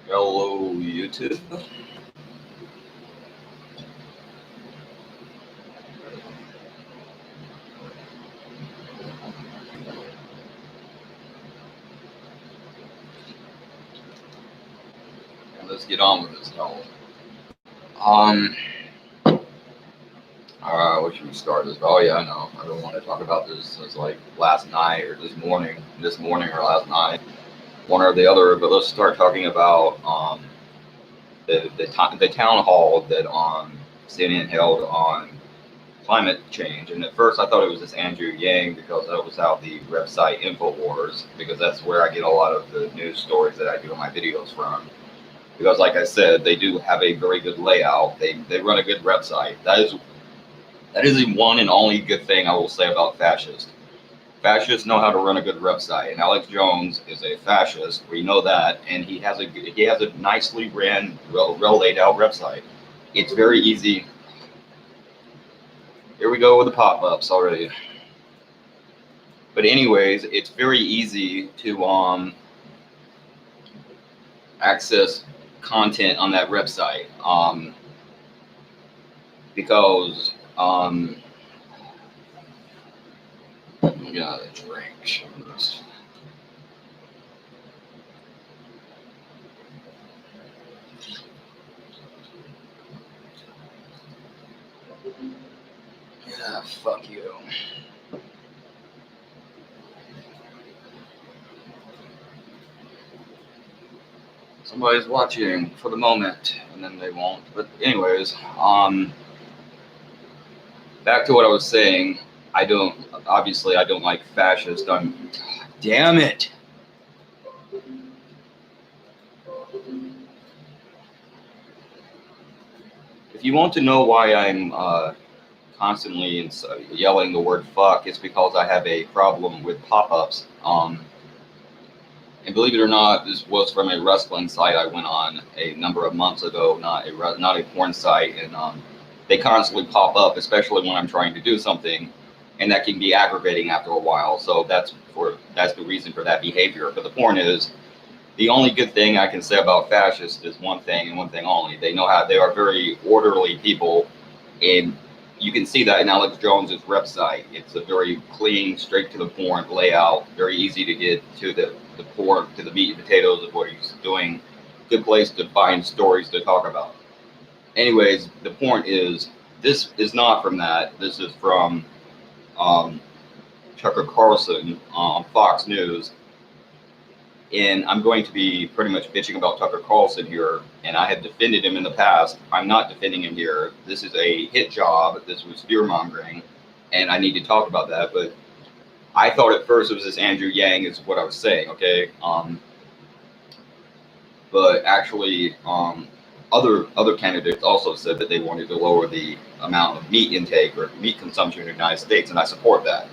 Hello, YouTube. And let's get on with this hell. Um, where should we start this? Oh yeah, I know. I don't want to talk about this since like last night or this morning or last night, one or the other. But let's start talking about the town hall that CNN held on climate change. And at first, I thought it was this Andrew Yang because that was out the website Infowars, because that's where I get a lot of the news stories that I do my videos from. Because, like I said, they do have a very good layout. They run a good website. That is the one and only good thing I will say about fascists. Fascists know how to run a good website, and Alex Jones is a fascist. We know that, and he has a nicely ran, well laid out website. It's very easy. Here we go with the pop-ups already. But anyways, it's very easy to access content on that website because we got a drink. Yeah, fuck you. Somebody's watching for the moment, and then they won't. But anyways, back to what I was saying. I don't like fascists. Damn it. If you want to know why I'm constantly yelling the word fuck, it's because I have a problem with pop-ups. And believe it or not, this was from a wrestling site I went on a number of months ago, not a porn site, and they constantly pop up, especially when I'm trying to do something, and that can be aggravating after a while. So that's the reason for that behavior. But the point is, the only good thing I can say about fascists is one thing and one thing only: they are very orderly people, and you can see that in Alex Jones's website. It's a very clean, straight to the point layout, very easy to get to the core, to the meat and potatoes of what he's doing. Good place to find stories to talk about. Anyways, the point is, this is not from that. This is from um, Tucker Carlson on Fox News. And I'm going to be pretty much bitching about Tucker Carlson here, and I have defended him in the past. I'm not defending him here. This is a hit job. This was fear mongering, and I need to talk about that. But I thought at first it was this Andrew Yang, is what I was saying, okay? But actually, other candidates also said that they wanted to lower the amount of meat intake or meat consumption in the United States, and I support that.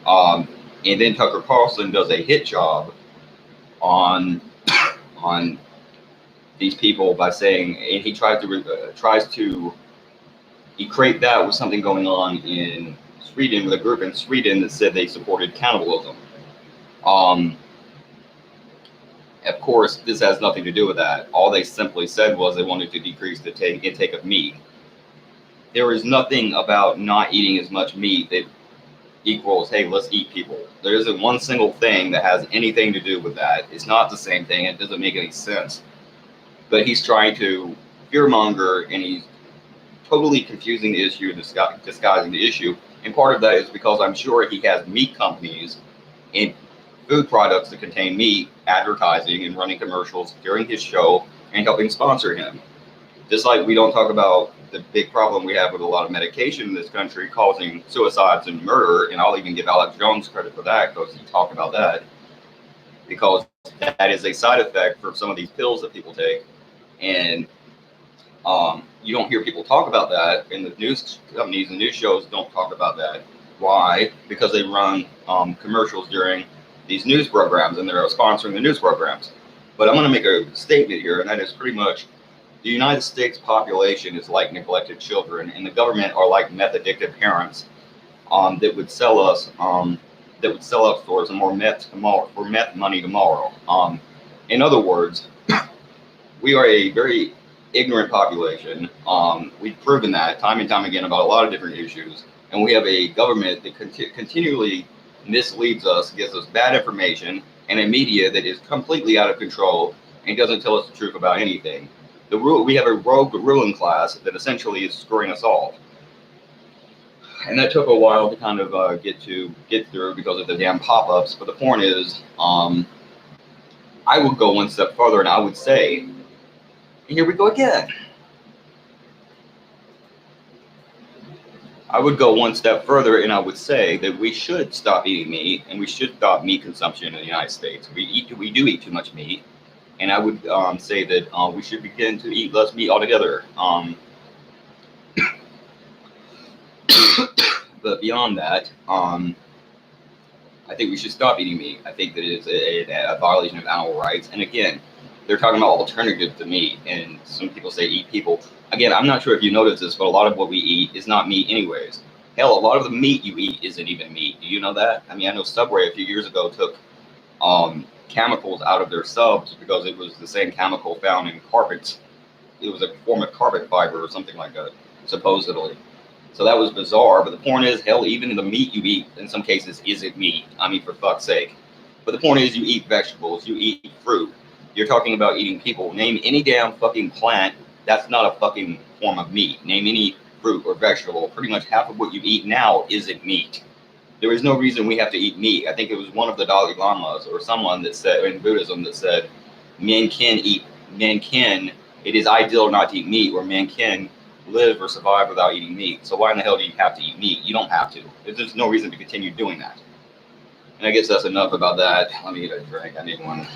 And then Tucker Carlson does a hit job on these people by saying, and he tries to equate that with something going on in Sweden, with a group in Sweden that said they supported cannibalism. Of course, this has nothing to do with that. All they simply said was they wanted to decrease the intake of meat. There is nothing about not eating as much meat that equals, hey, let's eat people. There isn't one single thing that has anything to do with that. It's not the same thing. It doesn't make any sense. But he's trying to fearmonger, and he's totally confusing the issue and disguising the issue. And part of that is because I'm sure he has meat companies and food products that contain meat advertising and running commercials during his show and helping sponsor him. Just like we don't talk about the big problem we have with a lot of medication in this country causing suicides and murder, and I'll even give Alex Jones credit for that because he talked about that, because that is a side effect for some of these pills that people take. And you don't hear people talk about that, and the news companies and news shows don't talk about that. Why? Because they run commercials during these news programs, and they're sponsoring the news programs. But I'm going to make a statement here, and that is pretty much, the United States population is like neglected children, and the government are like meth addicted parents that would sell us for some more meth tomorrow, for meth money tomorrow. In other words, We are a very ignorant population. We've proven that time and time again about a lot of different issues, and we have a government that continually misleads us, gives us bad information, and a media that is completely out of control and doesn't tell us the truth about anything. We have a rogue ruling class that essentially is screwing us all, and that took a while to kind of get through because of the damn pop-ups. But the point is, I would go one step further, and I would say, and here we go again. I would go one step further, and I would say that we should stop eating meat, and we should stop meat consumption in the United States. We do eat too much meat, and I would say that we should begin to eat less meat altogether. But beyond that, I think we should stop eating meat. I think that it is a violation of animal rights. And again, they're talking about alternatives to meat, and some people say eat people. Again, I'm not sure if you noticed this, but a lot of what we eat is not meat anyways. Hell, a lot of the meat you eat isn't even meat. Do you know that? I mean, I know Subway a few years ago took chemicals out of their subs because it was the same chemical found in carpets. It was a form of carpet fiber or something like that, supposedly. So that was bizarre, but the point is, hell, even the meat you eat, in some cases, isn't meat. I mean, for fuck's sake. But the point is, you eat vegetables, you eat fruit. You're talking about eating people. Name any damn fucking plant that's not a fucking form of meat. Name any fruit or vegetable. Pretty much half of what you eat now isn't meat. There is no reason we have to eat meat. I think it was one of the Dalai Lamas or someone that said, in Buddhism, that said, it is ideal not to eat meat, or man can live or survive without eating meat. So why in the hell do you have to eat meat? You don't have to. There's no reason to continue doing that. And I guess that's enough about that. Let me get a drink. I need one.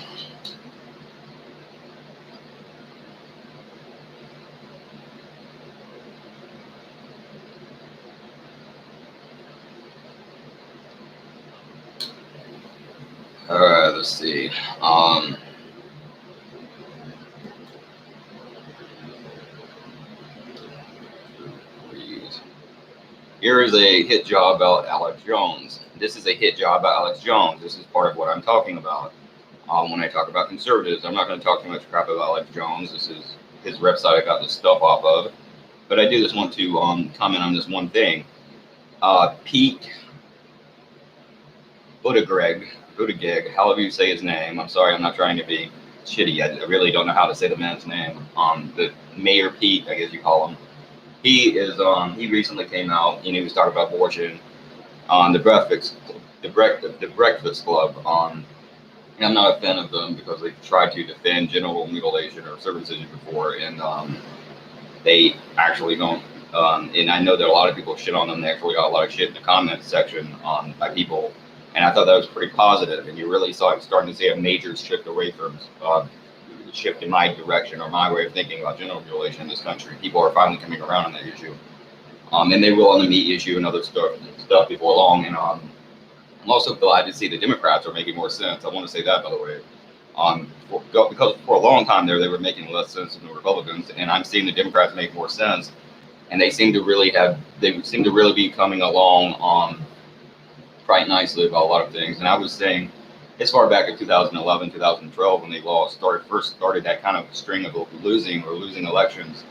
All right, let's see. Here is a hit job about Alex Jones. This is a hit job about Alex Jones. This is part of what I'm talking about. When I talk about conservatives, I'm not going to talk too much crap about Alex Jones. This is his website I got this stuff off of. But I do just want to comment on this one thing. Pete Buttigieg, however you say his name. I'm sorry, I'm not trying to be shitty. I really don't know how to say the man's name. The Mayor Pete, I guess you call him. He recently came out and he was talking about abortion on the Breakfast Club. And I'm not a fan of them because they've tried to defend genital mutilation or circumcision before, and they actually don't. And I know that a lot of people shit on them. They actually got a lot of shit in the comments section by people, and I thought that was pretty positive. And you really starting to see a major shift away from shift in my direction or my way of thinking about genital mutilation in this country. People are finally coming around on that issue, and they will on the meat issue and other stuff people along. And I'm also glad to see the Democrats are making more sense. I want to say that, by the way, because for a long time there they were making less sense than the Republicans, and I'm seeing the Democrats make more sense, and they seem to really be coming along quite nicely about a lot of things. And I was saying, as far back in 2011, 2012, when they first started that kind of string of losing elections,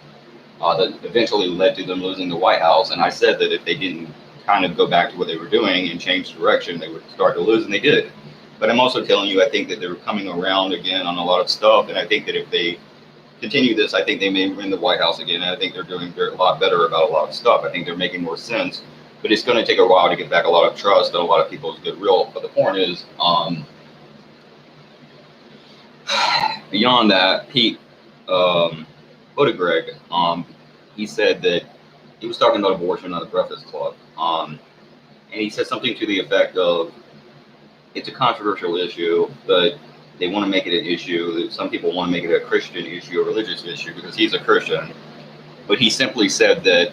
that eventually led to them losing the White House. And I said that if they didn't kind of go back to what they were doing and change direction, they would start to lose, and they did. But I'm also telling you, I think that they're coming around again on a lot of stuff, and I think that if they continue this, I think they may win the White House again, and I think they're doing a lot better about a lot of stuff. I think they're making more sense, but it's going to take a while to get back a lot of trust and a lot of people's goodwill. But the point is, beyond that, Pete Buttigieg, he said that he was talking about abortion on the Breakfast Club, and he said something to the effect of, it's a controversial issue, but they want to make it an issue. Some people want to make it a Christian issue, a religious issue, because he's a Christian. But he simply said that,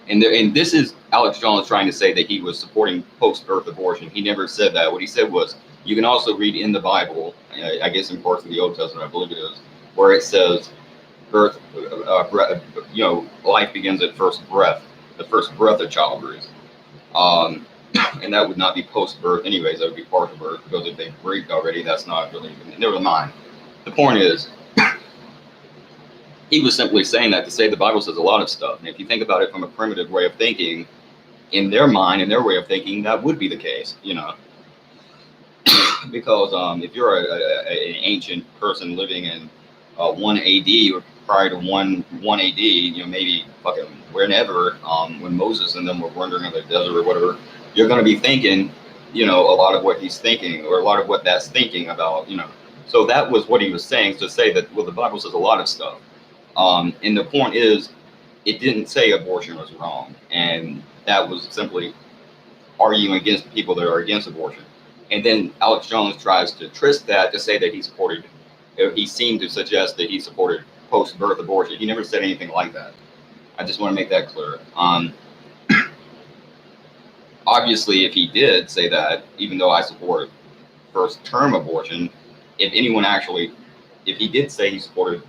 and this is Alex Jones trying to say that he was supporting post-birth abortion. He never said that. What he said was, you can also read in the Bible, I guess in parts of the Old Testament, I believe it is, where it says, life begins at first breath, the first breath a child breathes. And that would not be post-birth anyways, that would be partial birth, because if they breathed already, that's not really, never mind. The point is, He was simply saying that to say the Bible says a lot of stuff. And if you think about it from a primitive way of thinking, in their mind, in their way of thinking, that would be the case, because if you're an ancient person living in 1 AD or prior to 1 AD, maybe fucking whenever, when Moses and them were wandering in the desert or whatever, you're going to be thinking, a lot of what he's thinking, or a lot of what that's thinking about, So that was what he was saying, to say that, well, the Bible says a lot of stuff. And the point is, it didn't say abortion was wrong. And that was simply arguing against people that are against abortion. And then Alex Jones tries to twist that to say that he seemed to suggest that he supported post-birth abortion. He never said anything like that. I just want to make that clear. Obviously, if he did say that, even though I support first-term abortion, if he did say he supported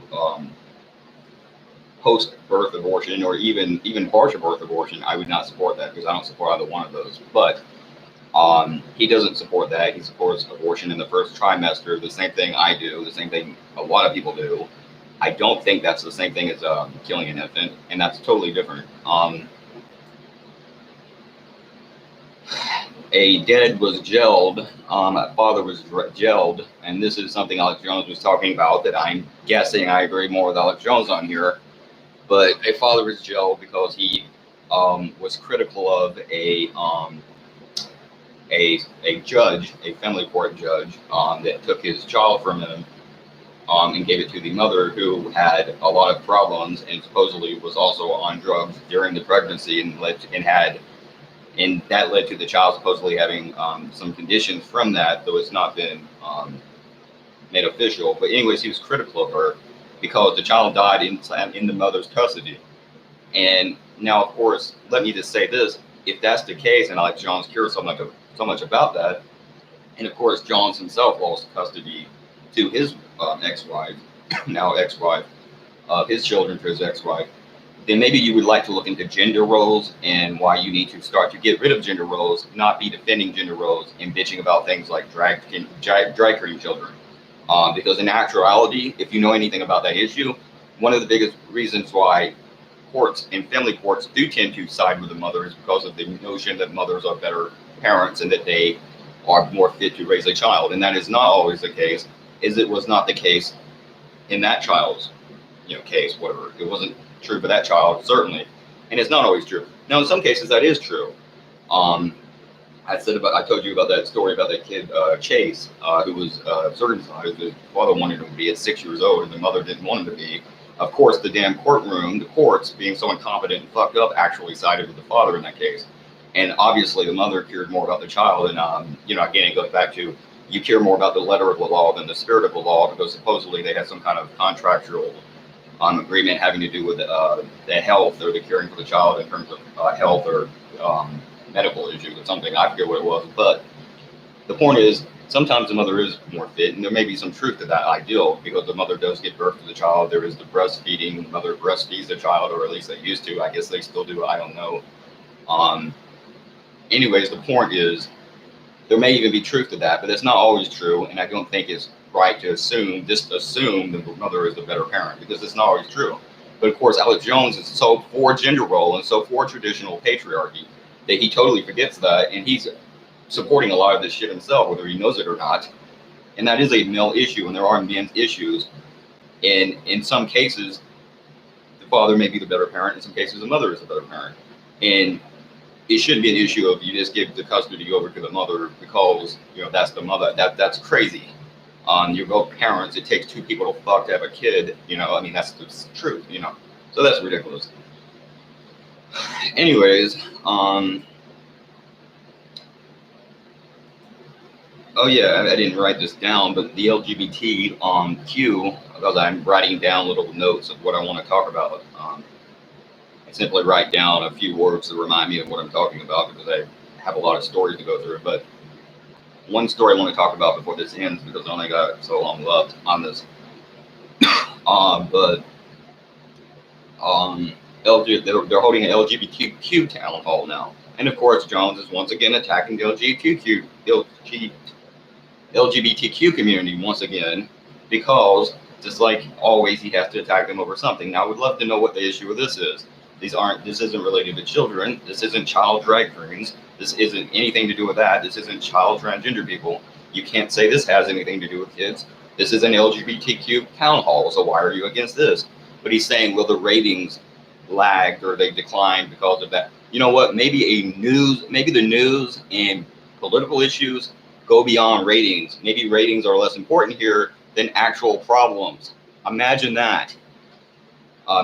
post-birth abortion or even partial birth abortion, I would not support that, because I don't support either one of those. But he doesn't support that. He supports abortion in the first trimester, the same thing I do, the same thing a lot of people do. I don't think that's the same thing as killing an infant, and that's totally different. A dead was gelled, a father was gelled, and this is something Alex Jones was talking about that I'm guessing I agree more with Alex Jones on here. But a father was gelled because he was critical of a judge, a family court judge, that took his child from him and gave it to the mother, who had a lot of problems and supposedly was also on drugs during the pregnancy, and that led to the child supposedly having some conditions from that, though it's not been made official. But anyways, he was critical of her because the child died in the mother's custody. And now, of course, let me just say this: if that's the case, and Alex Jones cares so much about that, and of course Jones himself lost custody to his ex-wife, now ex-wife, his children to his ex-wife, then maybe you would like to look into gender roles and why you need to start to get rid of gender roles, not be defending gender roles and bitching about things like drag queen children. Because in actuality, if you know anything about that issue, one of the biggest reasons why courts and family courts do tend to side with the mother is because of the notion that mothers are better parents and that they are more fit to raise a child. And that is not always the case, as it was not the case in that child's case, whatever. It wasn't true for that child, certainly. And it's not always true. Now, in some cases, that is true. I told you about that story about that kid, Chase, who was circumcised. His father wanted him to be at 6 years old, and the mother didn't want him to be. Of course, the damn courtroom, the courts, being so incompetent and fucked up, actually sided with the father in that case. And obviously, the mother cared more about the child. And, again, it goes back to, you care more about the letter of the law than the spirit of the law, because supposedly they had some kind of contractual agreement having to do with the health or the caring for the child in terms of health or medical issues or something. I forget what it was. But the point is, sometimes the mother is more fit, and there may be some truth to that ideal, because the mother does give birth to the child. There is the breastfeeding. The mother breastfeeds the child, or at least they used to. I guess they still do. I don't know. Anyways, the point is, there may even be truth to that, but it's not always true, and I don't think it's right to assume that the mother is the better parent, because it's not always true. But of course, Alex Jones is so for gender role and so for traditional patriarchy that he totally forgets that, and he's supporting a lot of this shit himself, whether he knows it or not. And that is a male issue, and there are men's issues. And in some cases, the father may be the better parent. In some cases, the mother is the better parent. And it shouldn't be an issue of you just give the custody over to the mother because that's the mother. That's crazy. You're both parents. It takes two people to fuck to have a kid. That's the truth. So that's ridiculous. Anyways, oh yeah, I didn't write this down, but the LGBTQ, because I'm writing down little notes of what I want to talk about. I simply write down a few words to remind me of what I'm talking about, because I have a lot of stories to go through. But one story I want to talk about before this ends, because I only got so long left on this. They're holding an LGBTQ town hall now. And of course, Jones is once again attacking the LGBTQ community once again, because Just like always, he has to attack them over something. Now, I would love to know what the issue with this is. This isn't related to children. This isn't child drag queens. This isn't anything to do with that. This isn't child transgender people. You can't say this has anything to do with kids. This is an LGBTQ town hall, so why are you against this? But he's saying, well, the ratings lagged or they declined because of that. You know what? Maybe the news and political issues go beyond ratings. Maybe ratings are less important here than actual problems. Imagine that.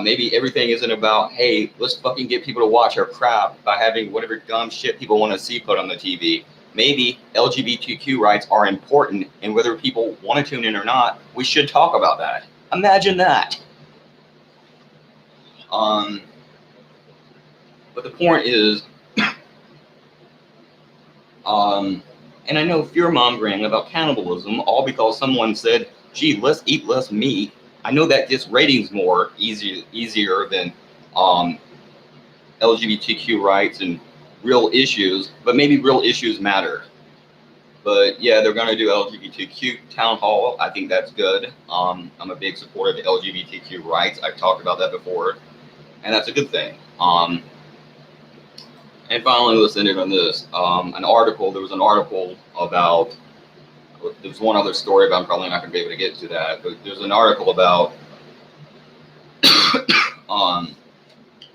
Maybe everything isn't about, hey, let's fucking get people to watch our crap by having whatever dumb shit people want to see put on the TV. Maybe LGBTQ rights are important, and whether people want to tune in or not, we should talk about that. Imagine that. But the point is, and I know fear-mongering about cannibalism, all because someone said, gee, let's eat less meat. I know that gets ratings more easier than LGBTQ rights and real issues, but maybe real issues matter. But yeah, they're going to do LGBTQ town hall. I think that's good. I'm a big supporter of LGBTQ rights. I've talked about that before, and that's a good thing. And finally, let's end it on this. There was an article about, there's one other story, but I'm probably not going to be able to get to that. But there's an article about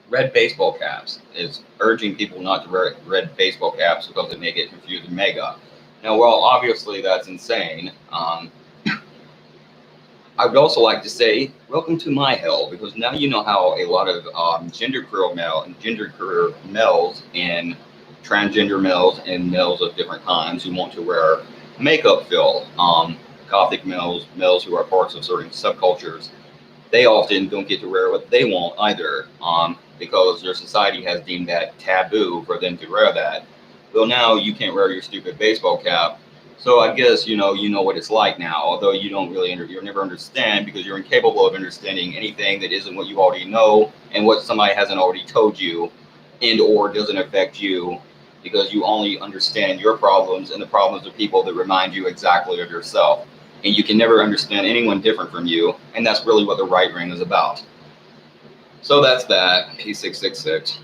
red baseball caps. It's urging people not to wear red baseball caps because it may get confused with MAGA. Now, well, obviously that's insane. I would also like to say, welcome to my hell, because now you know how a lot of genderqueer males and transgender males and males of different kinds who want to wear makeup feel. Gothic males who are parts of certain subcultures, they often don't get to wear what they want either, because their society has deemed that taboo for them to wear that. Well, now you can't wear your stupid baseball cap. So I guess you know what it's like now, although you don't really you'll never understand because you're incapable of understanding anything that isn't what you already know and what somebody hasn't already told you, and or doesn't affect you, because you only understand your problems and the problems of people that remind you exactly of yourself. And you can never understand anyone different from you, and that's really what the right wing is about. So that's that. P666.